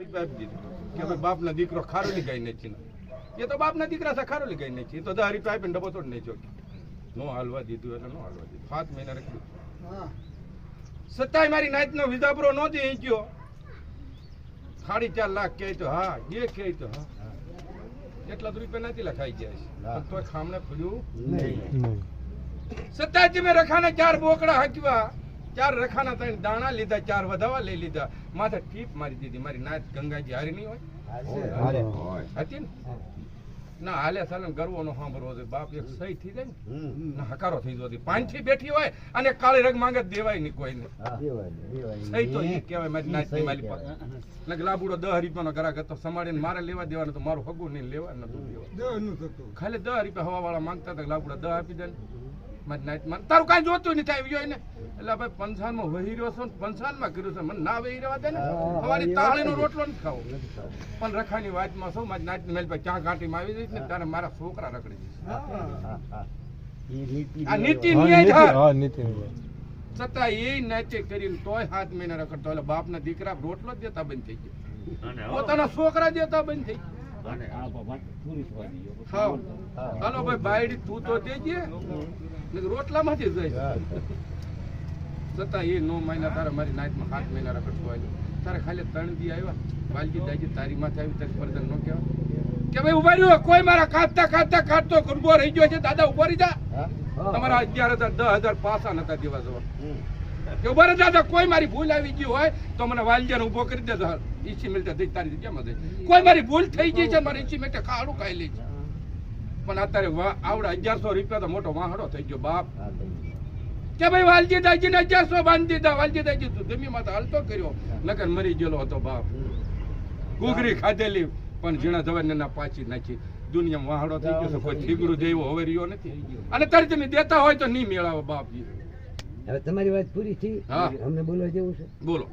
કે બાપ ના દીકરો ખારો લીગાઈ નથી એ તો બાપ ના દીકરા સા ખારો લીગાઈ નથી એ તો 10 રૂપિયા આપીને ડબ્બો તોડ નહીં ચોકી નો હાલવા દીધું એટલે નો હાલવા દીધું 7 મહિના રાખ્યું સતાય મારી નાઈટ નો વિજાપરો નો દે ગયો 4.5 લાખ કે તો હા એ કે તો હા એટલા રૂપિયા નથી લખાઈ ગયા છે તો ખામને પડ્યું નહીં સતાય મેં રખાના 4 બોકડા હાક્યા 4 રખાના 3 દાણા લીધા 4 વધાવા લઈ લીધા માથે ટીપ મારી દીધી મારી નાચ ગંગાજી હારી નહીં હોય હતી ને ના હાલે સાલે ગરવો નો સાંભળવો છે બાપ એક સહી થઈ જાય ને ના હકારો થઈ જતો 5 થી બેઠી હોય અને કાળી રગ માંગે દેવાય નહીં કોઈને સહી તો એ કહેવાય મારી નાચ ની માલી પાસે ને લાબુડો 10 રૂપિયાનો ગ્રાહક હતો સમાડીને મારે લેવા દેવાનો તો મારું હગું નહીં લેવા નતું દેવા ખાલી 10 રૂપિયા હવા વાળા માંગતા હતા લાબુડા 10 આપી દે તારું કઈ જોતું નથી આવ્યું ને એટલે ભાઈ 55 માં વહી રહ્યો છો 55 માં કર્યું છે મને ના વહી રહેવા દે ને હવારી તાળીનો રોટલો નથી ખાવો પણ રખાની વાતમાં સૌ મારી નાચ મેલ પર ક્યાં ઘાટીમાં આવી જઈશ ને તારે મારા છોકરા રખડી જઈશ આ નીતિ છતાં એ નાચે કરીને તોય 7 મહિના રખડતો એટલે બાપના દીકરા રોટલો જ દેતા બંધ થઈ ગયો પોતાના છોકરા દેતા બંધ થઈ ગયો હાલો ભાઈ બાયડી તું તો દેજે રોટલા માંથી જાય છતાં એ 9 મહિના તારે મારી નાઈટમાં 7 મહિના રખડતો હોય તારે ખાલી 3 દી આવ્યા વાલજી દાજી તારી માથે આવી તારી સ્પર્ધા ન કહેવાય કે ભાઈ ઉભા રહ્યો કોઈ મારા કાઢતો ગુરબો રહી ગયો છે દાદા ઉભા રહી જા તમારા 11,000 10,000 પાસા નતા દેવા જવા કે ઉભા રહી દાદા કોઈ મારી ભૂલ આવી ગઈ હોય તો મને વાલજીને ઉભો કરી દેજો ઈસી મિલતા દઈ તારી જગ્યામાં દઈ કોઈ મારી ભૂલ થઈ ગઈ છે મારી ઈસી મિલતા ખાડું ખાઈ લે છે પણ અત્યારે આવડા 1100 રૂપિયા તો મોટો વાહડો થઈ ગયો બાપ કે ભાઈ વાલજી દાજી ને 1100 બાંધી દીધા વાલજી દાજી તું જમી માં હાલતો કર્યો નકર મરી ગયેલો હતો બાપ ઘૂઘરી ખાધેલી પણ ઝીણા જવાને ના પાછી નાખી દુનિયામાં વાહડો થઈ ગયો છે કોઈ થીગડું જેવો હવે રહ્યો નથી અને તારે તમે દેતા હોય તો નહીં મેળાવો બાપ હવે તમારી વાત પૂરી થઈ અમને બોલવા જેવું છે બોલો